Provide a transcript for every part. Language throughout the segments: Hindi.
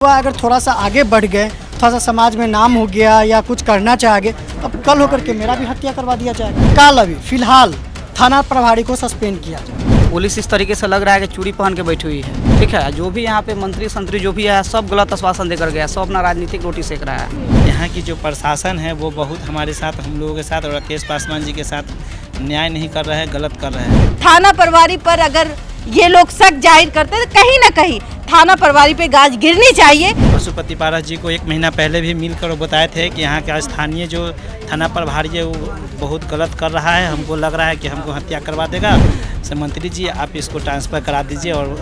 हुआ अगर थोड़ा सा आगे बढ़ गए, थोड़ा सा समाज में नाम हो गया या कुछ करना चाहेंगे, अब कल होकर के मेरा भी हत्या करवा दिया जाएगा। कल अभी फिलहाल थाना प्रभारी को सस्पेंड किया जाए। पुलिस इस तरीके से लग रहा है कि चूड़ी पहन के बैठी हुई है। ठीक है, जो भी यहाँ पे मंत्री संतरी जो भी है सब गलत आश्वासन देकर गया, सब अपना राजनीतिक रोटी सेक रहा है। यहाँ की जो प्रशासन है वो बहुत हमारे साथ, हम लोगों के साथ और राकेश पासवान जी के साथ न्याय नहीं कर रहे हैं, गलत कर रहे हैं। थाना प्रभारी पर अगर ये लोग शक जाहिर करते हैं तो कहीं ना कहीं थाना प्रभारी पे गाज गिरनी चाहिए। पशुपति पारस जी को 1 महीना पहले भी मिलकर बताए थे कि यहाँ का स्थानीय जो थाना प्रभारी है वो बहुत गलत कर रहा है, हमको लग रहा है कि हमको हत्या करवा देगा। से मंत्री जी आप इसको ट्रांसफ़र करा दीजिए और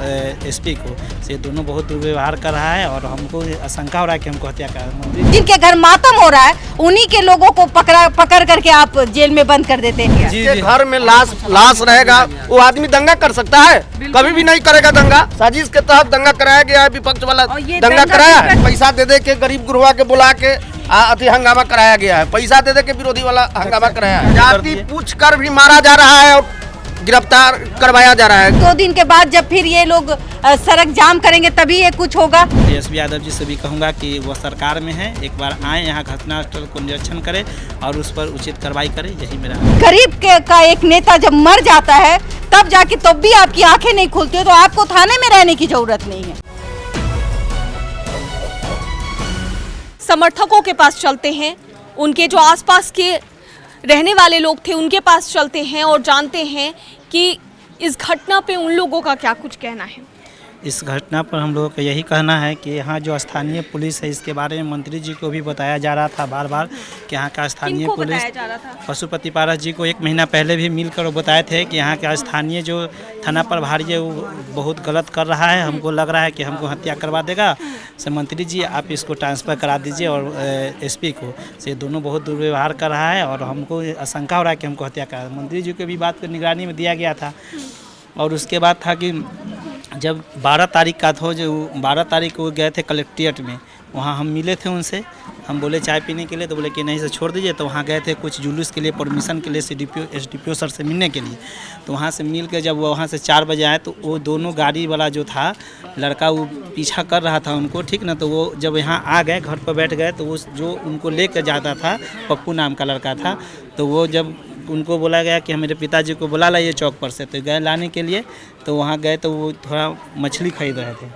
एसपी को, से दोनों बहुत दुर्व्यवहार कर रहा है और हमको आशंका हो रहा है कि हमको हत्या करा। जिनके घर मातम हो रहा है उन्हीं के लोगों को पकड़ करके आप जेल में बंद कर देते हैं। जिसके घर में लाश रहेगा वो आदमी दंगा कर सकता है? कभी भी नहीं करेगा दंगा। साजिश के तहत दंगा कराया गया है, विपक्ष वाला दंगा कराया है। पैसा दे के गरीब गुरबा के बुला के अति हंगामा कराया गया है, पैसा दे के विरोधी वाला हंगामा कराया है। जाति पूछ कर भी मारा जा रहा है और गिरफ्तार करवाया जा रहा है। 2 दिन के बाद जब फिर ये लोग सड़क जाम करेंगे तभी ये कुछ होगा। तेजस्वी यादव जी से भी कहूँगा कि वो सरकार में है, एक बार आए यहाँ घटनास्थल को निरीक्षण करें और उस पर उचित कार्रवाई करें, यही मेरा। गरीब का एक नेता जब मर जाता है तब जाके तब भी आपकी आंखें नहीं खुलती, तो आपको थाने में रहने की जरूरत नहीं है। समर्थकों के पास चलते हैं, उनके जो आसपास के रहने वाले लोग थे उनके पास चलते हैं और जानते हैं कि इस घटना पे उन लोगों का क्या कुछ कहना है। इस घटना पर हम लोगों का यही कहना है कि यहाँ जो स्थानीय पुलिस है इसके बारे में मंत्री जी को भी बताया जा रहा था बार बार कि यहाँ का स्थानीय पुलिस, बताया जा रहा था? पशुपति पारस जी को 1 महीना पहले भी मिलकर बताए थे कि यहाँ का स्थानीय जो थाना प्रभारी है वो बहुत गलत कर रहा है, हमको लग रहा है कि हमको हत्या करवा देगा। से मंत्री जी आप इसको ट्रांसफ़र करा दीजिए और एसपी को, से दोनों बहुत दुर्व्यवहार कर रहा है और हमको आशंका हो रहा है कि हमको हत्या करा। मंत्री जी को भी बात को निगरानी में दिया गया था। और उसके बाद था कि जब 12 तारीख का था, जो 12 तारीख को गए थे कलेक्ट्रेट में, वहाँ हम मिले थे उनसे, हम बोले चाय पीने के लिए, तो बोले कि नहीं से छोड़ दीजिए। तो वहाँ गए थे कुछ जुलूस के लिए, परमिशन के लिए एसडीपीओ सर से मिलने के लिए। तो वहाँ से मिल के जब वहाँ से 4 बजे आए तो वो दोनों गाड़ी वाला जो था लड़का वो पीछा कर रहा था उनको, ठीक ना। तो वो जब यहाँ आ गए, घर पर बैठ गए, तो वो जो उनको ले कर जाता था, पप्पू नाम का लड़का था, तो वो जब उनको बोला गया कि मेरे पिताजी को बुला लाइए चौक पर से, तो गए लाने के लिए। तो वहाँ गए तो वो थोड़ा मछली खरीद रहे थे,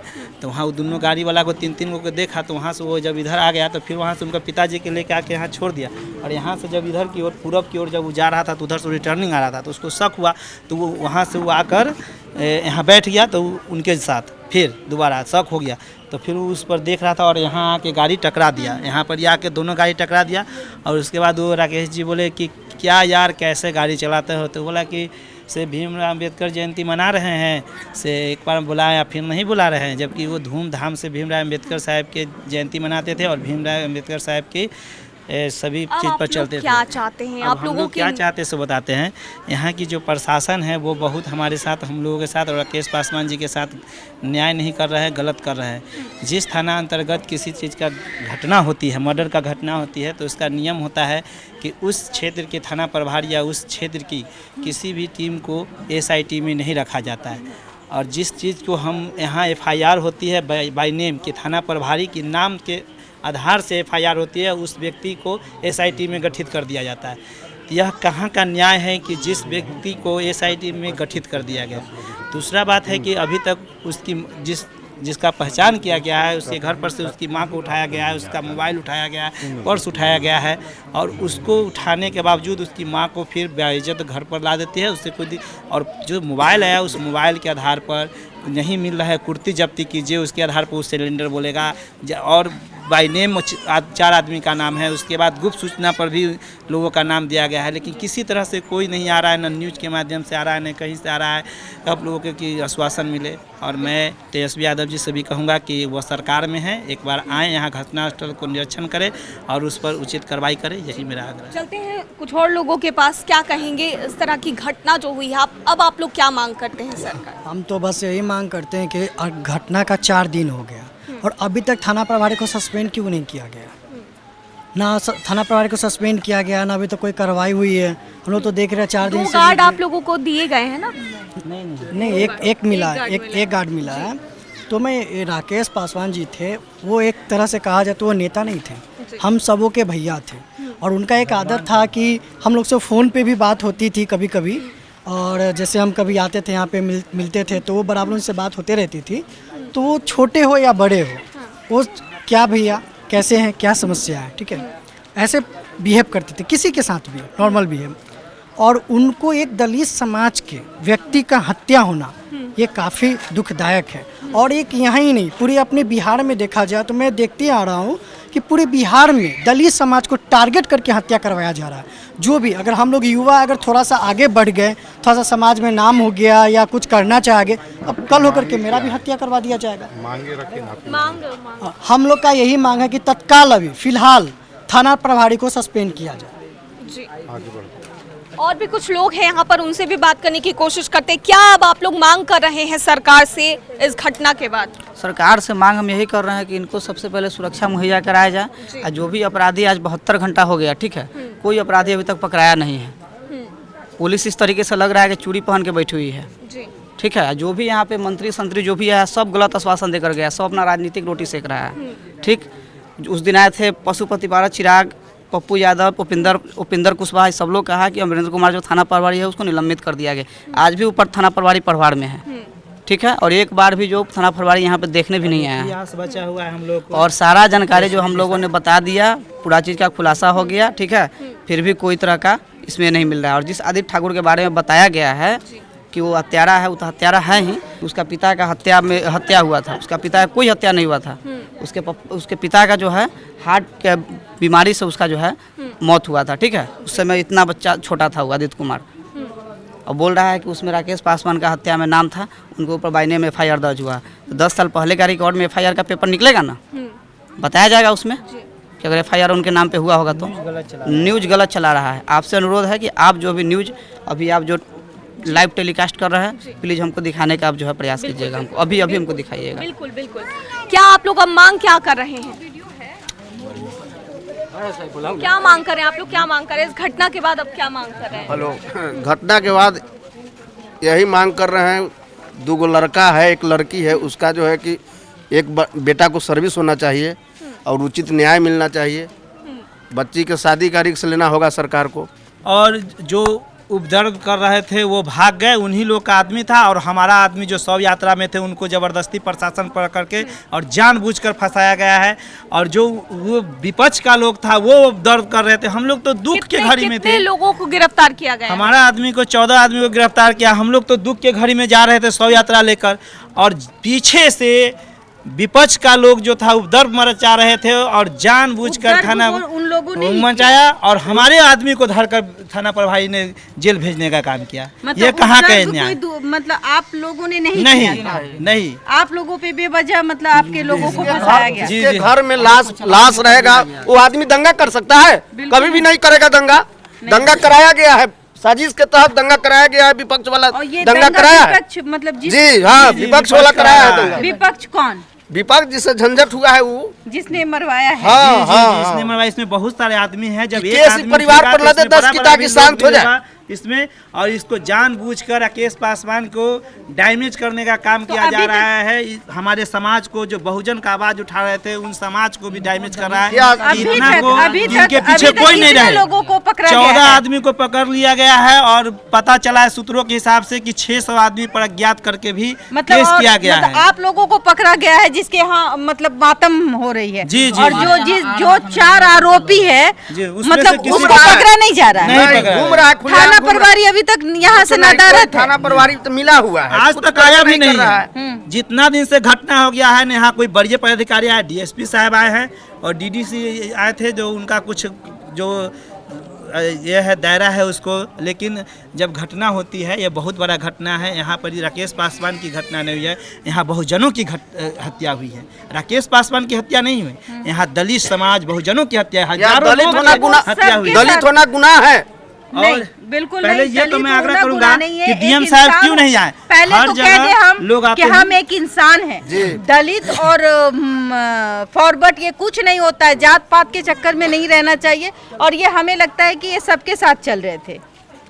तो वहाँ वो दोनों गाड़ी वाला को 3 को देखा। तो वहाँ से वो जब इधर आ गया तो फिर वहाँ से उनका पिताजी के लेके आके यहाँ छोड़ दिया। और यहाँ से जब इधर की ओर पूरब की ओर जब वो जा रहा था तो उधर से रिटर्निंग आ रहा था, तो उसको शक हुआ, तो वो वहाँ से वो आकर यहाँ बैठ गया। तो उनके साथ फिर दोबारा शक हो गया, तो फिर वो उस पर देख रहा था और यहाँ आके गाड़ी टकरा दिया। यहाँ पर आके दोनों गाड़ी टकरा दिया। और उसके बाद वो राकेश जी बोले कि क्या यार कैसे गाड़ी चलाते हो? तो बोला कि से भीमराव अम्बेडकर जयंती मना रहे हैं, से एक बार बुलाया फिर नहीं बुला रहे हैं, जबकि वो धूमधाम से भीमराव अम्बेडकर साहब के जयंती मनाते थे और भीमराव अम्बेडकर साहब की सभी चीज़ पर चलते थे। क्या चाहते हैं आप लोगों क्या चाहते से बताते हैं। यहाँ की जो प्रशासन है वो बहुत हमारे साथ, हम लोगों के साथ और राकेश पासवान जी के साथ न्याय नहीं कर रहे हैं, गलत कर रहे हैं। जिस थाना अंतर्गत किसी चीज़ का घटना होती है, मर्डर का घटना होती है, तो उसका नियम होता है कि उस क्षेत्र के थाना प्रभारी या उस क्षेत्र की किसी भी टीम को SIT में नहीं रखा जाता है। और जिस चीज़ को हम यहाँ FIR होती है बाय नेम कि थाना प्रभारी के नाम के आधार से FIR होती है, उस व्यक्ति को SIT में गठित कर दिया जाता है। यह कहाँ का न्याय है कि जिस व्यक्ति को SIT में गठित कर दिया गया। दूसरा बात है कि अभी तक उसकी जिसका पहचान किया गया है, उसके घर पर से उसकी मां को उठाया गया है, उसका मोबाइल उठाया गया है, पर्स उठाया गया है, और उसको उठाने के बावजूद उसकी मां को फिर बेइज्जत घर पर ला देती है। उससे कोई और जो मोबाइल आया उस मोबाइल के आधार पर नहीं मिल रहा है, कुर्ती जब्ती कीजिए, उसके आधार पर उस सिलेंडर बोलेगा। और बाय नेम 4 आदमी का नाम है, उसके बाद गुप्त सूचना पर भी लोगों का नाम दिया गया है, लेकिन किसी तरह से कोई नहीं आ रहा है, न न्यूज़ के माध्यम से आ रहा है, न कहीं से आ रहा है। अब लोगों के की आश्वासन मिले। और मैं तेजस्वी यादव जी से भी कहूँगा कि वो सरकार में है, एक बार आएँ यहाँ घटनास्थल को निरीक्षण करें और उस पर उचित कार्रवाई करें, यही मेरा आग्रह है। चलते हैं कुछ और लोगों के पास, क्या कहेंगे इस तरह की घटना जो हुई है। अब आप लोग क्या मांग करते हैं सरकार? हम तो बस यही मांग करते हैं कि घटना का 4 दिन हो गया और अभी तक थाना प्रभारी को सस्पेंड क्यों नहीं किया गया? ना थाना प्रभारी को सस्पेंड किया गया, ना अभी तक कोई कार्रवाई हुई है। हम लोग तो देख रहे हैं 4 दिन से। 2 गार्ड आप लोगों को दिए गए हैं ना? नहीं, एक मिला, एक गार्ड मिला है। तो मैं ये राकेश पासवान जी थे, वो एक तरह से कहा जाए तो वो नेता नहीं थे, हम सबों के भैया थे। और उनका एक आदत था कि हम लोग से फ़ोन पे भी बात होती थी कभी कभी, और जैसे हम कभी आते थे यहाँ पे मिलते थे तो वो बराबर उनसे बात होते रहती थी। तो वो छोटे हो या बड़े हो, वो क्या भैया कैसे हैं, क्या समस्या है, ठीक है, ऐसे बिहेव करते थे किसी के साथ भी, नॉर्मल बिहेव। और उनको एक दलित समाज के व्यक्ति का हत्या होना ये काफ़ी दुखदायक है। और एक यहाँ ही नहीं, पूरे अपने बिहार में देखा जाए तो मैं देखते आ रहा हूँ कि पूरे बिहार में दलित समाज को टारगेट करके हत्या करवाया जा रहा है। जो भी अगर हम लोग युवा अगर थोड़ा सा आगे बढ़ गए, थोड़ा सा समाज में नाम हो गया या कुछ करना चाहेंगे, अब कल होकर के मेरा भी हत्या करवा दिया जाएगा। मांग हम लोग का यही मांग है कि तत्काल अभी फिलहाल थाना प्रभारी को सस्पेंड किया जाए। जी। और भी कुछ लोग हैं यहाँ पर, उनसे भी बात करने की कोशिश करते हैं। क्या अब आप लोग मांग कर रहे हैं सरकार से इस घटना के बाद? सरकार से मांग हम यही कर रहे हैं कि इनको सबसे पहले सुरक्षा मुहैया कराया जाए। और जो भी अपराधी, आज 72 घंटा हो गया, ठीक है, कोई अपराधी अभी तक पकड़ाया नहीं है। पुलिस इस तरीके से लग रहा है कि चूड़ी पहन के बैठी हुई है, ठीक है। जो भी यहाँ पे मंत्री संतरी जो भी है, सब गलत आश्वासन देकर गया, सब अपना राजनीतिक रोटी सेक रहा है, ठीक। उस दिन आए थे पशुपति पारा, चिराग, पप्पू यादव, उपिंदर कुशवाहा, सब लोग कहा कि अमरेंद्र कुमार जो थाना प्रभारी है उसको निलंबित कर दिया गया। आज भी ऊपर थाना प्रभारी प्रभार में है, ठीक है। और एक बार भी जो थाना प्रभारी यहाँ पे देखने भी नहीं आया है, बचा हुआ है हम लोग को। और सारा जानकारी जो हम लोगों ने बता दिया, पूरा चीज़ का खुलासा हो गया, ठीक है। फिर भी कोई तरह का इसमें नहीं मिल रहा है। और जिस आदित्य ठाकुर के बारे में बताया गया है कि वो हत्यारा है, वो तो हत्यारा है ही। उसका पिता का हत्या हुआ था, उसका पिता का कोई हत्या नहीं हुआ था। उसके पिता का जो है हार्ट के बीमारी से उसका जो है मौत हुआ था, ठीक है। उस समय इतना बच्चा छोटा था वो आदित्य कुमार। और बोल रहा है कि उसमें राकेश पासवान का हत्या में नाम था, उनके ऊपर बाइने में FIR दर्ज हुआ। तो 10 साल पहले का रिकॉर्ड में FIR का पेपर निकलेगा ना, बताया जाएगा उसमें कि अगर FIR उनके नाम पे हुआ होगा तो। न्यूज़ गलत चला रहा है। आपसे अनुरोध है कि आप जो भी न्यूज़ अभी आप जो लाइव टेलीकास्ट कर रहे हैं, प्लीज हमको दिखाने का आप जो है प्रयास कीजिएगा, हमको अभी हमको दिखाइएगा। बिल्कुल बिल्कुल। क्या आप लोग अब मांग क्या कर रहे हैं? क्या मांग कर रहे हैं आप लोग, क्या मांग कर रहे हैं इस घटना के बाद? अब क्या मांग कर रहे हैं? हेलो, घटना के बाद यही मांग कर रहे हैं, 2 लड़का है, 1 लड़की है, उसका जो है कि एक बेटा को सर्विस होना चाहिए और उचित न्याय मिलना चाहिए। बच्ची के शादी का रिस्क लेना होगा सरकार को। और जो उपद्रव कर रहे थे वो भाग गए, उन्हीं लोग का आदमी था। और हमारा आदमी जो शव यात्रा में थे उनको ज़बरदस्ती प्रशासन पर करके और जानबूझकर फंसाया गया है। और जो वो विपक्ष का लोग था वो उपद्रव कर रहे थे। हम लोग तो दुख के घड़ी में थे। कितने लोगों को गिरफ्तार किया गया? हमारा आदमी को 14 आदमी को गिरफ्तार किया। हम लोग तो दुख के घड़ी में जा रहे थे शव यात्रा लेकर, और पीछे से विपक्ष का लोग जो था उपद्रव मचा रहे थे और जानबूझकर थाना उन लोगों ने मचाया और हमारे आदमी को धरकर थाना प्रभारी ने जेल भेजने का काम किया। मतलब ये कहाँ का न्याय? मतलब आप लोगों ने नहीं, आप लोगों पे बेवजह मतलब आपके लोगों को फंसाया गया। जिसके घर में लाश रहेगा वो आदमी दंगा कर सकता है? कभी भी नहीं करेगा दंगा। दंगा कराया गया है, साजिश के तहत दंगा कराया गया है। विपक्ष वाला दंगा कराया है, मतलब जी हाँ, विपक्ष वाला कराया है दंगा। विपक्ष कौन? विपक्ष जिससे झंझट हुआ है वो, जिसने मरवाया है। हाँ, हाँ, जिसने मरवाया। इसमें बहुत सारे आदमी हैं। जब एक केस आदमी परिवार पर लदे 10 की ताकि शांत हो जाए इसमें, और इसको जानबूझकर राकेश पासवान को डैमेज करने का काम किया जा रहा है। हमारे समाज को, जो बहुजन का आवाज उठा रहे थे, उन समाज को भी डैमेज कर रहा है। इनके पीछे कोई नहीं रहे। 14 आदमी को पकड़ लिया गया है और पता चला है सूत्रों के हिसाब से कि 600 आदमी पर अज्ञात करके भी केस किया गया है। आप लोगों को पकड़ा गया है जिसके यहाँ मतलब मातम हो रही है। जी, जी, और जो 4 आरोपी है मतलब उसको पकड़ा नहीं जा रहा है, घूम रहा है। थाना प्रभारी अभी तक यहाँ से नदारत है। थाना प्रभारी तो मिला हुआ है, आज तक आया भी नहीं है। जितना दिन से घटना हो गया है ना, यहाँ कोई बड़े पदाधिकारी आए, DSP साहब आए हैं और DDC आए थे, जो उनका कुछ जो ये है दायरा है उसको। लेकिन जब घटना होती है, ये बहुत बड़ा घटना है। यहाँ पर राकेश पासवान की घटना नहीं हुई है, यहाँ बहुजनों की हत्या हुई है। राकेश पासवान की हत्या नहीं हुई, यहाँ दलित समाज बहुजनों की हत्या है। दलित होना गुनाह है। नहीं, बिल्कुल पहले नहीं। ये तो मैं आग्रह करूंगा कि DM DM साहब क्यों नहीं आए? पहले हर तो जगह कह दे हम लोग आते कि हम एक इंसान हैं। दलित और फॉरवर्ड ये कुछ नहीं होता है, जात पात के चक्कर में नहीं रहना चाहिए। और ये हमें लगता है कि ये सबके साथ चल रहे थे।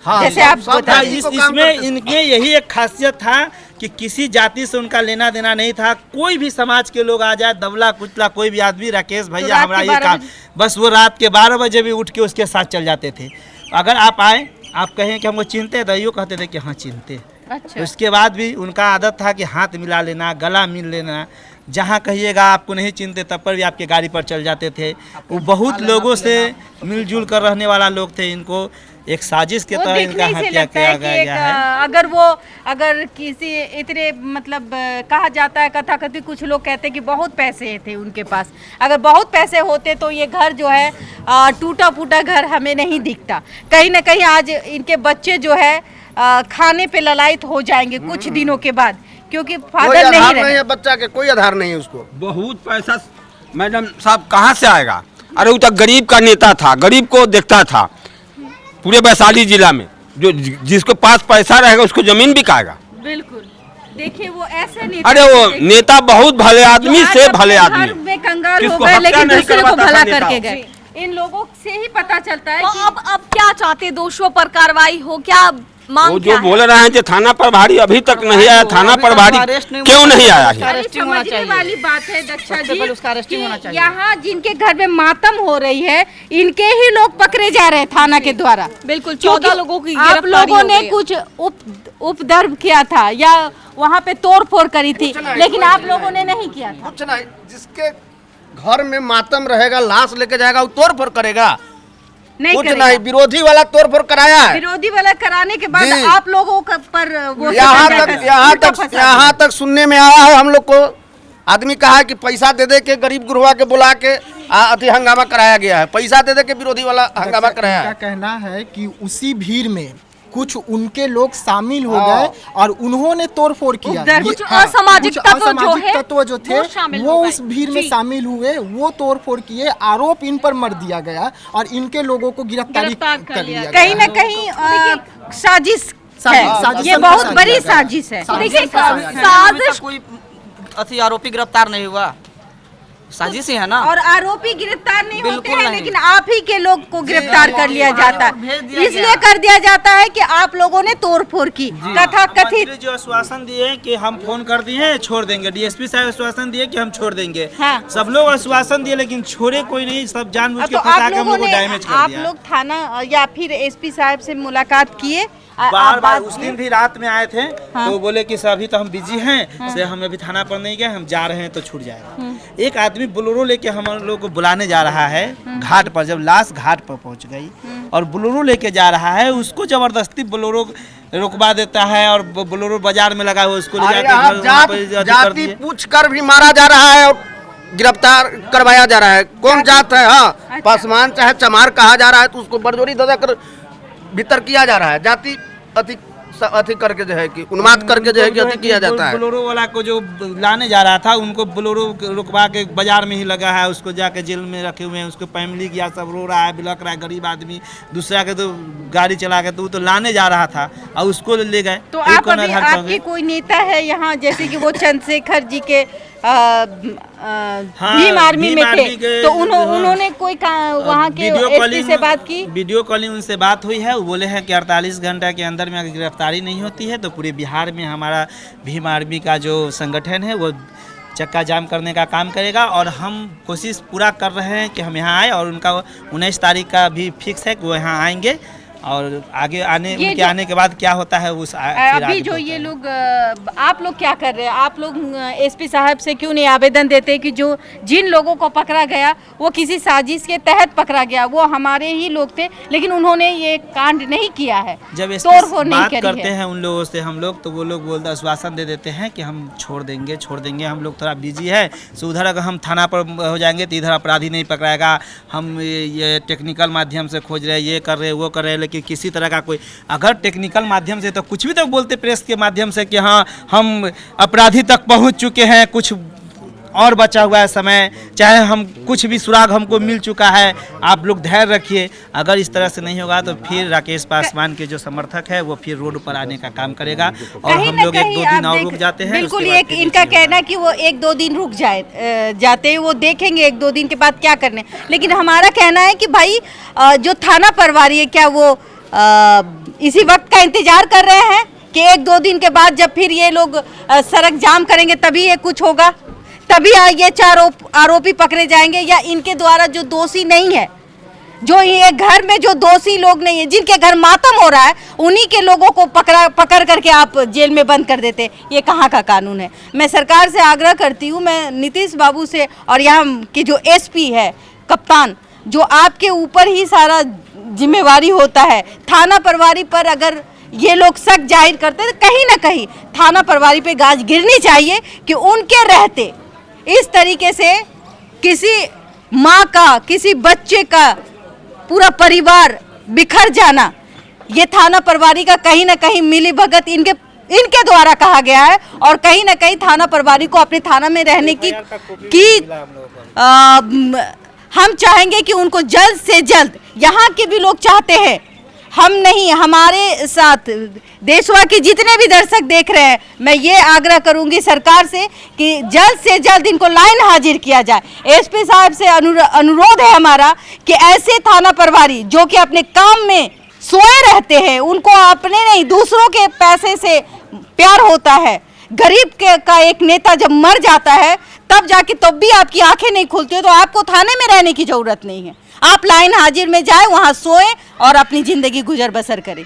हाँ, जैसे आप इसमें इनके यही एक खासियत था कि किसी जाति से उनका लेना देना नहीं था। कोई भी समाज के लोग आ जाए, दबला कुचला कोई भी आदमी, राकेश भैया हमारा ये काम, बस वो रात के 12 बजे भी उठ के उसके साथ चल जाते थे। अगर आप आए, आप कहें कि हमको चिनते, तो यूँ कहते थे कि हाँ चिनते। अच्छा। उसके बाद भी उनका आदत था कि हाथ मिला लेना, गला मिल लेना, जहाँ कहिएगा आपको नहीं चिनते तब पर भी आपके गाड़ी पर चल जाते थे। वो बहुत लोगों से मिलजुल कर रहने वाला लोग थे। इनको एक साजिश के तरह इनका हत्या किया गया है। अगर किसी इतने मतलब कहा जाता है, कथा कथित कुछ लोग कहते हैं कि बहुत पैसे थे उनके पास, अगर बहुत पैसे होते तो ये घर जो है टूटा फूटा घर हमें नहीं दिखता। कहीं ना कहीं आज इनके बच्चे जो है खाने पे ललायत हो जाएंगे कुछ दिनों के बाद, क्योंकि फादर नहीं है बच्चा के, कोई आधार नहीं है उसको। बहुत पैसा मैडम साहब कहाँ से आएगा? अरे वो तो गरीब का नेता था, गरीब को देखता था। पूरे वैशाली जिला में जो जिसको पास पैसा रहेगा उसको जमीन बिकाएगा। बिल्कुल, देखिए वो ऐसे नेता, अरे वो नेता बहुत भले आदमी से भले आदमी, घर में कंगाल हो किसको गए हत्या लेकिन नहीं दूसरे को करवाता भला था नेता। करके गए। इन लोगों से ही पता चलता है तो कि अब क्या चाहते, दोषियों पर कार्रवाई हो, क्या मांग वो क्या जो है? बोल रहे हैं कि थाना प्रभारी अभी तक नहीं आया, थाना प्रभारी क्यों नहीं आया है? समझने वाली बात है दक्षा जी, उसका अरेस्टिंग होना चाहिए। यहाँ जिनके घर में मातम हो रही है, इनके ही लोग पकड़े जा रहे हैं थाना के द्वारा। बिल्कुल, क्योंकि 14 लोगों की आप गिरफ्तारी लोगों हो ने गई है। कुछ उपद्रव किया था या वहाँ पे तोड़ फोड़ करी थी, लेकिन आप लोगों ने नहीं किया था। कुछ नहीं, जिसके घर में मातम रहेगा, लाश लेके जाएगा, वो तोड़ फोड़ करेगा? कुछ नहीं, विरोधी वाला तोड़ फोड़ कराया है। विरोधी वाला कराने के बाद जी। आप लोगों पर वो यहाँ तक सुनने में आया है, हम लोग को आदमी कहा है कि पैसा दे दे के गरीब गुरवा के बुला के अति हंगामा कराया गया है। पैसा दे दे के विरोधी वाला हंगामा कराया है। कहना है कि उसी भीड़ में कुछ उनके लोग शामिल हो गए और उन्होंने तोड़फोड़ किया। कुछ असामाजिक तत्व जो थे वो उस भीड़ में शामिल हुए, वो तोड़फोड़ किए, आरोप इन पर मर दिया गया और इनके लोगों को गिरफ्तारी कर लिया। कहीं न कहीं साजिश है, ये बहुत बड़ी साजिश है। देखिए, साजिश कोई अति आरोपी गिरफ्तार नहीं हुआ, साजिश ही है ना। और आरोपी गिरफ्तार नहीं होते हैं, नहीं। लेकिन आप ही के लोग को गिरफ्तार कर लिया जाता है, इसलिए कर दिया जाता है कि आप लोगों ने तोड़फोड़ की। कथा कथित मंत्री जो आश्वासन दिए कि हम फोन कर दिए हैं, छोड़ देंगे, डीएसपी साहब आश्वासन दिए कि हम छोड़ देंगे। हाँ। सब लोग आश्वासन दिए लेकिन छोड़े कोई नहीं, सब जानबूझ के फंसा के हम लोग को डैमेज कर आप दिया। लोग थाना या फिर एसपी साहब से मुलाकात किए? बार बार उस दिन भी रात में आए थे। हाँ। तो बोले कि सर अभी तो हम बिजी हैं। हाँ। से हम अभी थाना पर नहीं गए, हम जा रहे हैं तो छूट जाएगा। एक आदमी बोलेरो लेके हम लोग को बुलाने जा रहा है घाट पर, जब लाश घाट पर पहुंच गई और बोलेरो लेके जा रहा है, उसको जबरदस्ती बोलेरो रुकवा देता है और बोलेरो बाजार में लगा हुआ उसको ले जाके जाति पूछ कर भी मारा जा रहा है और गिरफ्तार करवाया जा रहा है। कौन जात है? हाँ, पासवान चाहे चमार कहा जा रहा है तो उसको बरजोरी दे कर भीतर किया जा रहा है। जाति अति करके जो है कि उन्माद करके जो है कि अति किया जाता है। बोलेरो वाला को जो लाने जा रहा था, उनको बोलेरो रुकवा के बाजार में ही लगा है, उसको जाके जेल में रखे हुए हैं। उसको फैमिली गया, सब रो रहा है, बिलक रहा है, गरीब आदमी। दूसरा के तो गाड़ी चला के तो वो तो लाने जा रहा था और उसको ले गए। तो आप अभी आपके कोई नेता है यहाँ, जैसे कि वो चंद्रशेखर जी के भीम आर्मी में थे, तो उन्होंने कोई वहाँ के एसपी से बात की? वीडियो कॉलिंग उनसे बात हुई है। वो बोले हैं कि 48 घंटा के अंदर में अगर गिरफ्तारी नहीं होती है तो पूरे बिहार में हमारा भीम आर्मी का जो संगठन है वो चक्का जाम करने का काम करेगा और हम कोशिश पूरा कर रहे हैं कि हम यहाँ आए। और उनका 19 तारीख का भी फिक्स है कि वो यहाँ आएंगे और आगे उनके आने के बाद क्या होता है उस अभी जो ये लोग आप लोग क्या कर रहे हैं? आप लोग एसपी साहब से क्यों नहीं आवेदन देते कि जो जिन लोगों को पकड़ा गया वो किसी साजिश के तहत पकड़ा गया, वो हमारे ही लोग थे, लेकिन उन्होंने ये कांड नहीं किया है। जब बात करते हैं उन लोगों से हम लोग, तो वो लोग बोलते आश्वासन दे देते हैं कि हम छोड़ देंगे, हम लोग थोड़ा बिजी है। सो उधर अगर हम थाना पर हो जाएंगे तो इधर अपराधी नहीं पकड़ाएगा, हम ये टेक्निकल माध्यम से खोज रहे हैं, ये कर रहे हैं, वो कर रहे हैं। कि किसी तरह का कोई अगर टेक्निकल माध्यम से तो कुछ भी तो बोलते प्रेस के माध्यम से कि हाँ हम अपराधी तक पहुंच चुके हैं, कुछ और बचा हुआ है समय, चाहे हम कुछ भी सुराग हमको मिल चुका है, आप लोग धैर्य रखिए। अगर इस तरह से नहीं होगा तो फिर राकेश पासवान के जो समर्थक है वो फिर रोड पर आने का काम करेगा और हम लोग 1-2 दिन और रुक जाते हैं। बिल्कुल, एक इनका कहना है कि वो 1-2 दिन रुक जाते हैं, वो देखेंगे 1-2 दिन के बाद क्या करने। लेकिन हमारा कहना है कि भाई जो थाना प्रभारी है क्या वो इसी वक्त का इंतजार कर रहे हैं कि 1-2 दिन के बाद जब फिर ये लोग सड़क जाम करेंगे तभी ये कुछ होगा, तभी ये 4 आरोपी पकड़े जाएंगे, या इनके द्वारा जो दोषी नहीं है, जो ये घर में जो दोषी लोग नहीं है, जिनके घर मातम हो रहा है, उन्हीं के लोगों को पकड़ करके आप जेल में बंद कर देते। ये कहाँ का कानून है? मैं सरकार से आग्रह करती हूँ, मैं नीतीश बाबू से, और यहाँ के जो एसपी है कप्तान, जो आपके ऊपर ही सारा जिम्मेवारी होता है, थाना प्रभारी पर अगर ये लोग शक जाहिर करते तो कहीं ना कहीं थाना प्रभारी पे गाज गिरनी चाहिए कि उनके रहते इस तरीके से किसी माँ का, किसी बच्चे का पूरा परिवार बिखर जाना, ये थाना प्रभारी का कहीं ना कहीं मिली भगत इनके द्वारा कहा गया है। और कहीं ना कहीं थाना प्रभारी को अपने थाना में रहने की हम चाहेंगे कि उनको जल्द से जल्द, यहाँ के भी लोग चाहते हैं, हम नहीं, हमारे साथ देशवा के जितने भी दर्शक देख रहे हैं, मैं ये आग्रह करूंगी सरकार से कि जल्द से जल्द इनको लाइन हाजिर किया जाए। एसपी साहब से अनुरोध है हमारा कि ऐसे थाना प्रभारी जो कि अपने काम में सोए रहते हैं, उनको अपने नहीं दूसरों के पैसे से प्यार होता है। गरीब का एक नेता जब मर जाता है तब जाके तब भी आपकी आंखें नहीं खुलती है, तो आपको थाने में रहने की जरूरत नहीं है। आप लाइन हाजिर में जाए, वहां सोए और अपनी जिंदगी गुजर बसर करें।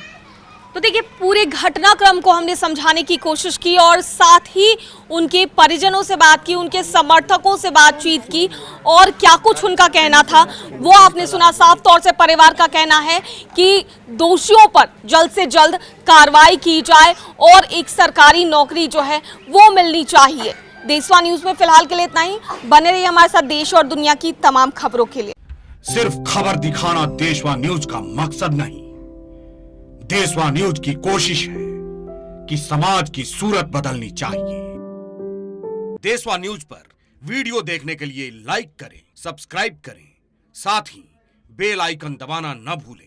तो देखिए, पूरे घटनाक्रम को हमने समझाने की कोशिश की और साथ ही उनके परिजनों से बात की, उनके समर्थकों से बातचीत की, और क्या कुछ उनका कहना था वो आपने सुना। साफ तौर से परिवार का कहना है कि दोषियों पर जल्द से जल्द कार्रवाई की जाए और एक सरकारी नौकरी जो है वो मिलनी चाहिए। देशवा न्यूज में फिलहाल के लिए इतना ही। बने रहिए हमारे साथ देश और दुनिया की तमाम खबरों के लिए। सिर्फ खबर दिखाना देशवा न्यूज का मकसद नहीं, देशवा न्यूज की कोशिश है कि समाज की सूरत बदलनी चाहिए। देशवा न्यूज पर वीडियो देखने के लिए लाइक करें, सब्सक्राइब करें, साथ ही बेल आइकन दबाना न भूलें।